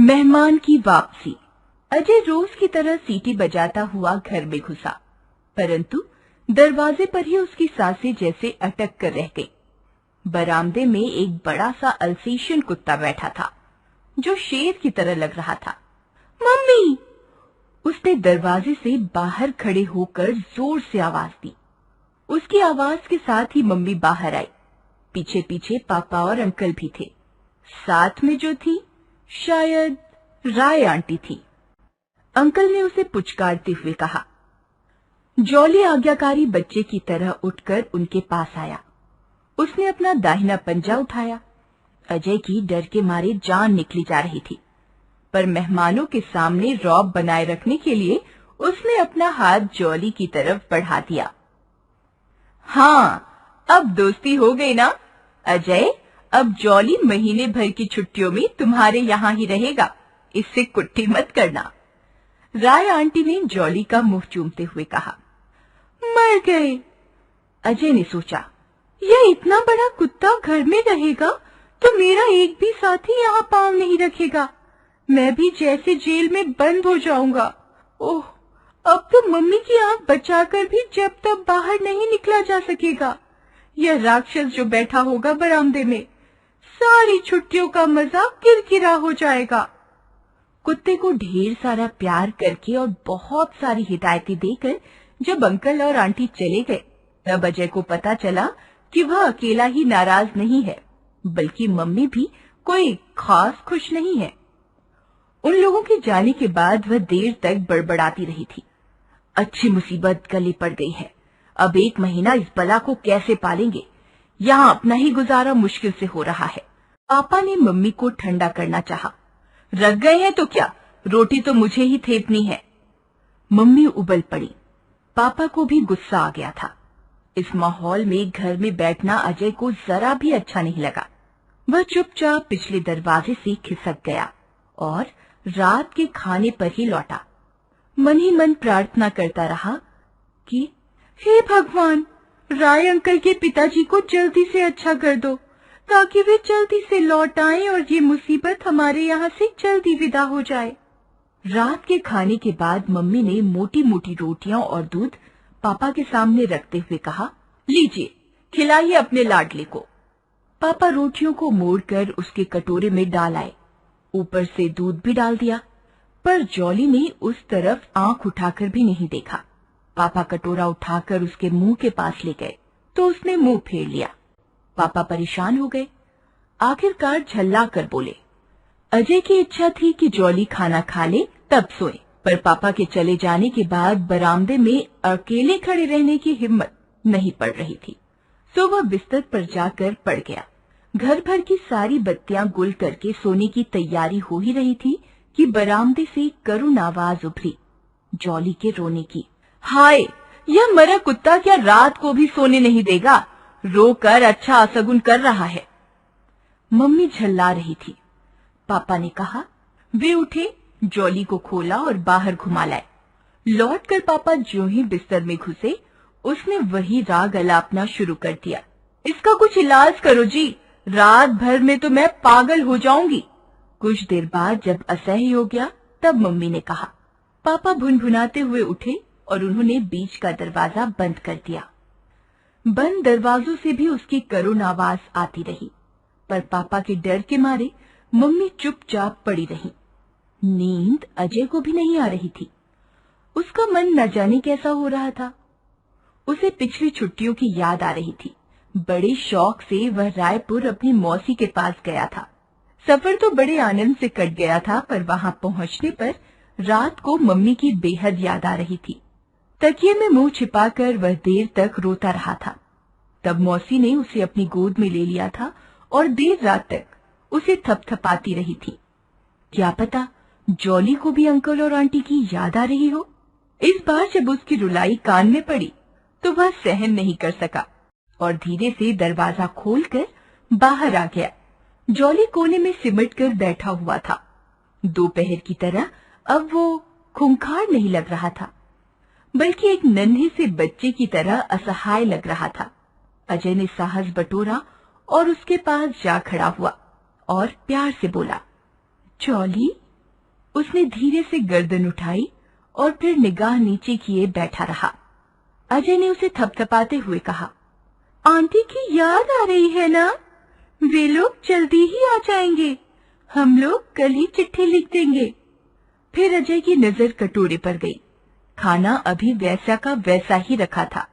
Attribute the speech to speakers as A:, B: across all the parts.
A: मेहमान की वापसी। अजय रोज की तरह सीटी बजाता हुआ घर में घुसा, परंतु दरवाजे पर ही उसकी सांसें जैसे अटक कर रह गई। बरामदे में एक बड़ा सा अल्सेशियन कुत्ता बैठा था, जो शेर की तरह लग रहा था। मम्मी! उसने दरवाजे से बाहर खड़े होकर जोर से आवाज दी। उसकी आवाज के साथ ही मम्मी बाहर आई। पीछे पीछे पापा और अंकल भी थे। साथ में जो थी, शायद राय आंटी थी। अंकल ने उसे पुचकारते हुए कहा। जॉली आज्ञाकारी बच्चे की तरह उठकर उनके पास आया। उसने अपना दाहिना पंजा उठाया। अजय की डर के मारे जान निकली जा रही थी, पर मेहमानों के सामने रौब बनाए रखने के लिए उसने अपना हाथ जॉली की तरफ बढ़ा दिया। हाँ, अब दोस्ती हो गई ना अजय। अब जॉली महीने भर की छुट्टियों में तुम्हारे यहाँ ही रहेगा, इससे कुट्टी मत करना। राय आंटी ने जॉली का मुंह चूमते हुए कहा। मर गए। अजय ने सोचा, यह इतना बड़ा कुत्ता घर में रहेगा तो मेरा एक भी साथी यहाँ पांव नहीं रखेगा। मैं भी जैसे जेल में बंद हो जाऊंगा। ओह, अब तो मम्मी की आंख बचाकर भी जब तक बाहर नहीं निकला जा सकेगा। यह राक्षस जो बैठा होगा बरामदे में, सारी छुट्टियों का मजा किरकिरा हो जाएगा। कुत्ते को ढेर सारा प्यार करके और बहुत सारी हिदायतें देकर जब अंकल और आंटी चले गए, तब अजय को पता चला कि वह अकेला ही नाराज नहीं है, बल्कि मम्मी भी कोई खास खुश नहीं है। उन लोगों के जाने के बाद वह देर तक बड़बड़ाती रही थी। अच्छी मुसीबत गले पड़ गई है। अब 1 महीना इस बला को कैसे पालेंगे? यहाँ अपना ही गुजारा मुश्किल से हो रहा है। पापा ने मम्मी को ठंडा करना चाहा। रख गए हैं तो क्या, रोटी तो मुझे ही थेपनी है। मम्मी उबल पड़ी। पापा को भी गुस्सा आ गया था। इस माहौल में घर में बैठना अजय को जरा भी अच्छा नहीं लगा। वह चुपचाप पिछले दरवाजे से खिसक गया और रात के खाने पर ही लौटा। मन ही मन प्रार्थना करता रहा कि हे भगवान, राय अंकल के पिताजी को जल्दी से अच्छा कर दो, ताकि वे जल्दी से लौट आएं और ये मुसीबत हमारे यहाँ से जल्दी विदा हो जाए। रात के खाने के बाद मम्मी ने मोटी मोटी रोटियां और दूध पापा के सामने रखते हुए कहा, लीजिए, खिलाइए अपने लाडले को। पापा रोटियों को मोड़कर उसके कटोरे में डाल आए। ऊपर से दूध भी डाल दिया, पर जॉली ने उस तरफ आंख उठाकर भी नहीं देखा। पापा कटोरा उठाकर उसके मुंह के पास ले गए तो उसने मुंह फेर लिया। पापा परेशान हो गए। आखिरकार झल्ला कर बोले। अजय की इच्छा थी कि जॉली खाना खा ले तब सोए, पर पापा के चले जाने के बाद बरामदे में अकेले खड़े रहने की हिम्मत नहीं पड़ रही थी, सो वह बिस्तर पर जाकर पड़ गया। घर भर की सारी बत्तियां गुल करके सोने की तैयारी हो ही रही थी कि बरामदे से करुण आवाज उभरी, जॉली के रोने की। हाय, यह मरा कुत्ता क्या रात को भी सोने नहीं देगा? रोकर अच्छा असगुन कर रहा है। मम्मी झल्ला रही थी। पापा ने कहा। वे उठे, जॉली को खोला और बाहर घुमा लाए। लौटकर पापा ज्यों ही बिस्तर में घुसे, उसने वही राग अलापना शुरू कर दिया। इसका कुछ इलाज करो जी, रात भर में तो मैं पागल हो जाऊंगी। कुछ देर बाद जब असह्य हो गया, तब मम्मी ने कहा। पापा भुनभुनाते हुए उठे और उन्होंने बीच का दरवाजा बंद कर दिया। बंद दरवाजों से भी उसकी करुण आवाज आती रही, पर पापा के डर के मारे मम्मी चुपचाप पड़ी रही। नींद अजय को भी नहीं आ रही थी। उसका मन न जाने कैसा हो रहा था। उसे पिछली छुट्टियों की याद आ रही थी। बड़े शौक से वह रायपुर अपनी मौसी के पास गया था। सफर तो बड़े आनंद से कट गया था, पर वहां पहुंचने पर रात को मम्मी की बेहद याद आ रही थी। तकिए में मुंह छिपाकर वह देर तक रोता रहा था। तब मौसी ने उसे अपनी गोद में ले लिया था और देर रात तक उसे थपथपाती रही थी। क्या पता जॉली को भी अंकल और आंटी की याद आ रही हो। इस बार जब उसकी रुलाई कान में पड़ी तो वह सहन नहीं कर सका और धीरे से दरवाजा खोलकर बाहर आ गया। जॉली कोने में सिमट कर बैठा हुआ था। दोपहर की तरह अब वो खूंखार नहीं लग रहा था, बल्कि एक नन्हे से बच्चे की तरह असहाय लग रहा था। अजय ने साहस बटोरा और उसके पास जा खड़ा हुआ और प्यार से बोला, जॉली, उसने धीरे से गर्दन उठाई और फिर निगाह नीचे किए बैठा रहा। अजय ने उसे थपथपाते हुए कहा, आंटी की याद आ रही है ना? वे लोग जल्दी ही आ जाएंगे। हम लोग कल ही चिट्ठी लिख देंगे। फिर अजय की नजर कटोरे पर गई। खाना अभी वैसा का वैसा ही रखा था।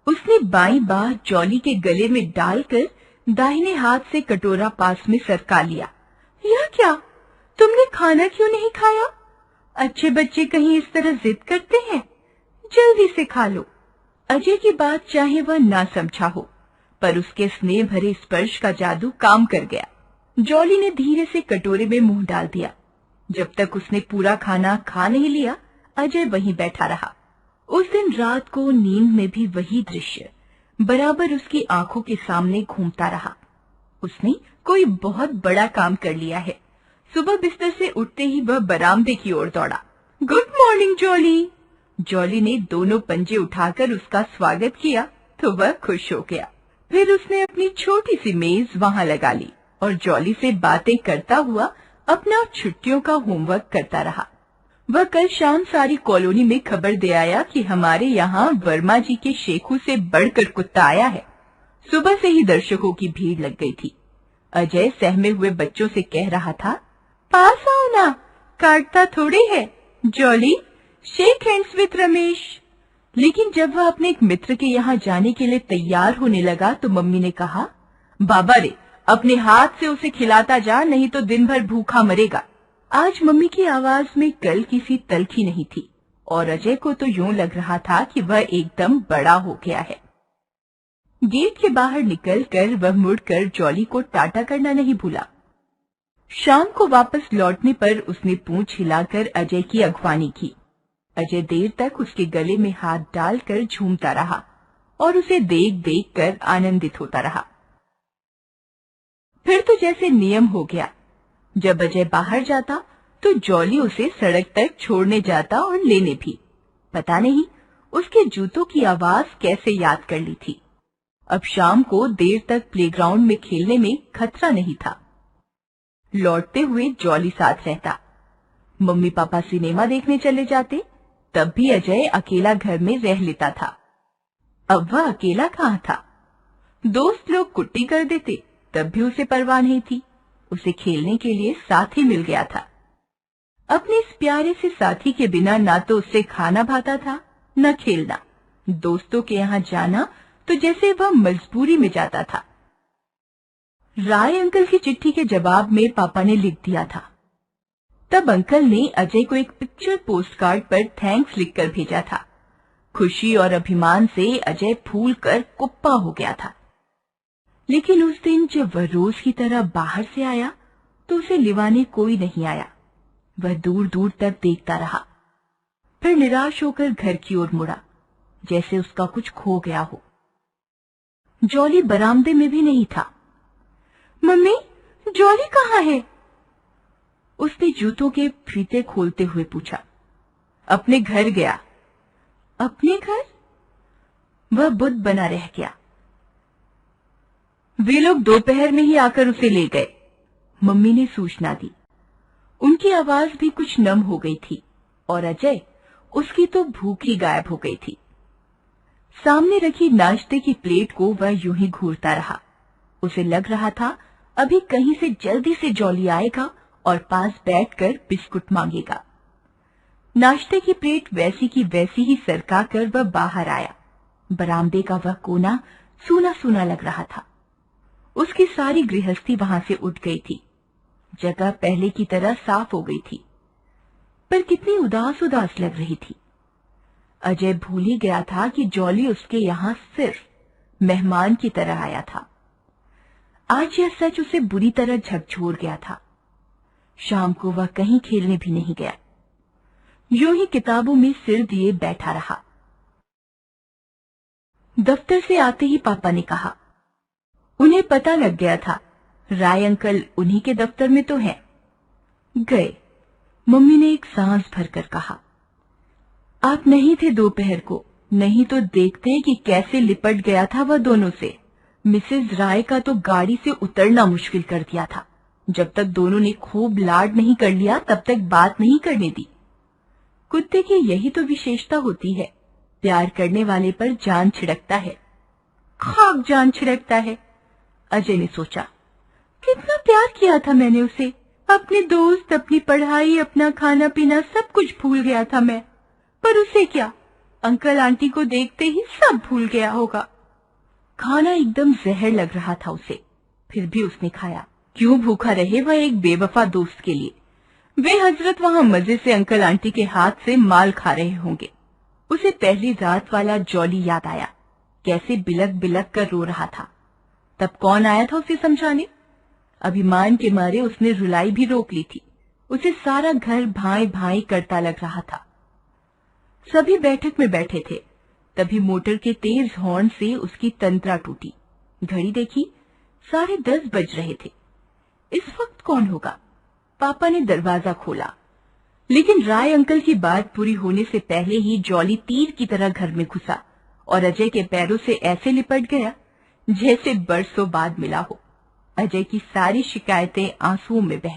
A: उसने बाईं बाह जॉली के गले में डालकर दाहिने हाथ से कटोरा पास में सरका लिया। यह क्या? तुमने खाना क्यों नहीं खाया? अच्छे बच्चे कहीं इस तरह जिद करते हैं? जल्दी से खा लो। अजय की बात चाहे वह ना समझा हो, पर उसके स्नेह भरे स्पर्श का जादू काम कर गया। जॉली ने धीरे से कटोरे में मुंह डाल दिया। जब तक उसने पूरा खाना खा नहीं लिया, अजय वहीं बैठा रहा। उस दिन रात को नींद में भी वही दृश्य बराबर उसकी आंखों के सामने घूमता रहा। उसने कोई बहुत बड़ा काम कर लिया है। सुबह बिस्तर से उठते ही वह बरामदे की ओर दौड़ा। Good morning jolly. जॉली ने दोनों पंजे उठाकर उसका स्वागत किया तो वह खुश हो गया। फिर उसने अपनी छोटी सी मेज वहां लगा ली और जॉली से बातें करता हुआ अपना छुट्टियों का होमवर्क करता रहा। वह कल शाम सारी कॉलोनी में खबर दे आया कि हमारे यहाँ वर्मा जी के शेखू से बढ़कर कुत्ता आया है। सुबह से ही दर्शकों की भीड़ लग गई थी। अजय सहमे हुए बच्चों से कह रहा था, पास आओ ना, काटता थोड़े है। Jolly, shake hands with Ramesh. लेकिन जब वह अपने एक मित्र के यहाँ जाने के लिए तैयार होने लगा तो मम्मी ने कहा, बाबा रे, अपने हाथ से उसे खिलाता जा, नहीं तो दिन भर भूखा मरेगा। आज मम्मी की आवाज में कल किसी तलखी नहीं थी और अजय को तो यूं लग रहा था कि वह एकदम बड़ा हो गया है। गेट के बाहर निकलकर वह मुड़कर जॉली को टाटा करना नहीं भूला। शाम को वापस लौटने पर उसने पूंछ हिलाकर अजय की अगवानी की। अजय देर तक उसके गले में हाथ डालकर झूमता रहा और उसे देख देख कर आनंदित होता रहा। फिर तो जैसे नियम हो गया, जब अजय बाहर जाता तो जॉली उसे सड़क तक छोड़ने जाता और लेने भी। पता नहीं उसके जूतों की आवाज कैसे याद कर ली थी। अब शाम को देर तक प्लेग्राउंड में खेलने में खतरा नहीं था। लौटते हुए जॉली साथ रहता। मम्मी पापा सिनेमा देखने चले जाते, तब भी अजय अकेला घर में रह लेता था। अब वह अकेला कहाँ था? दोस्त लोग कुट्टी कर देते, तब भी उसे परवाह नहीं थी। उसे खेलने के लिए साथी मिल गया था। अपने इस प्यारे से साथी के बिना ना तो उससे खाना भाता था, न खेलना। दोस्तों के यहाँ जाना तो जैसे वह मजबूरी में जाता था। राय अंकल की चिट्ठी के जवाब में पापा ने लिख दिया था। तब अंकल ने अजय को एक पिक्चर पोस्टकार्ड पर थैंक्स लिखकर भेजा था। खुशी और अभिमान से अजय फूल कर कुप्पा हो गया था। लेकिन उस दिन जब वह रोज की तरह बाहर से आया तो उसे लिवाने कोई नहीं आया। वह दूर दूर तक देखता रहा, फिर निराश होकर घर की ओर मुड़ा, जैसे उसका कुछ खो गया हो। जॉली बरामदे में भी नहीं था। मम्मी, जॉली कहाँ है? उसने जूतों के फीते खोलते हुए पूछा। अपने घर गया। अपने घर? वह बुद्ध बना रह गया। वे लोग दोपहर में ही आकर उसे ले गए, मम्मी ने सूचना दी। उनकी आवाज भी कुछ नम हो गई थी और अजय, उसकी तो भूख ही गायब हो गई थी। सामने रखी नाश्ते की प्लेट को वह यूं ही घूरता रहा। उसे लग रहा था अभी कहीं से जल्दी से जॉली आएगा और पास बैठकर बिस्कुट मांगेगा। नाश्ते की प्लेट वैसी की वैसी ही सरका कर वह बाहर आया। बरामदे का वह कोना सूना सूना लग रहा था। उसकी सारी गृहस्थी वहां से उठ गई थी। जगह पहले की तरह साफ हो गई थी, पर कितनी उदास उदास लग रही थी। अजय भूल ही गया था कि जॉली उसके यहाँ सिर्फ मेहमान की तरह आया था। आज यह सच उसे बुरी तरह झकझोर गया था। शाम को वह कहीं खेलने भी नहीं गया, यूं ही किताबों में सिर दिए बैठा रहा। दफ्तर से आते ही पापा ने कहा, उन्हें पता लग गया था राय अंकल उन्हीं के दफ्तर में तो हैं। गए। मम्मी ने एक सांस भरकर कहा, आप नहीं थे दोपहर को, नहीं तो देखते कि कैसे लिपट गया था वह दोनों से। मिसेज राय का तो गाड़ी से उतरना मुश्किल कर दिया था। जब तक दोनों ने खूब लाड नहीं कर लिया तब तक बात नहीं करने दी। कुत्ते की यही तो विशेषता होती है, प्यार करने वाले पर जान छिड़कता है, खाक जान छिड़कता है। अजय ने सोचा, कितना प्यार किया था मैंने उसे, अपने दोस्त, अपनी पढ़ाई, अपना खाना पीना सब कुछ भूल गया था मैं, पर उसे क्या, अंकल आंटी को देखते ही सब भूल गया होगा। खाना एकदम जहर लग रहा था उसे, फिर भी उसने खाया। क्यों भूखा रहे वह एक बेवफा दोस्त के लिए। वे हजरत वहां मजे से अंकल आंटी के हाथ से माल खा रहे होंगे। उसे पहली रात वाला जॉली याद आया, कैसे बिलक बिलक कर रो रहा था। तब कौन आया था उसे समझाने? अभिमान के मारे उसने रुलाई भी रोक ली थी। उसे सारा घर भाई भाई करता लग रहा था। सभी बैठक में बैठे थे, तभी मोटर के तेज हॉर्न से उसकी तंत्रा टूटी। घड़ी देखी, 10:30 बज रहे थे। इस वक्त कौन होगा? पापा ने दरवाजा खोला, लेकिन राय अंकल की बात पूरी होने से पहले ही जॉली तीर की तरह घर में घुसा और अजय के पैरों से ऐसे लिपट गया जैसे बरसों बाद मिला हो। अजय की सारी शिकायतें आंसुओं में बह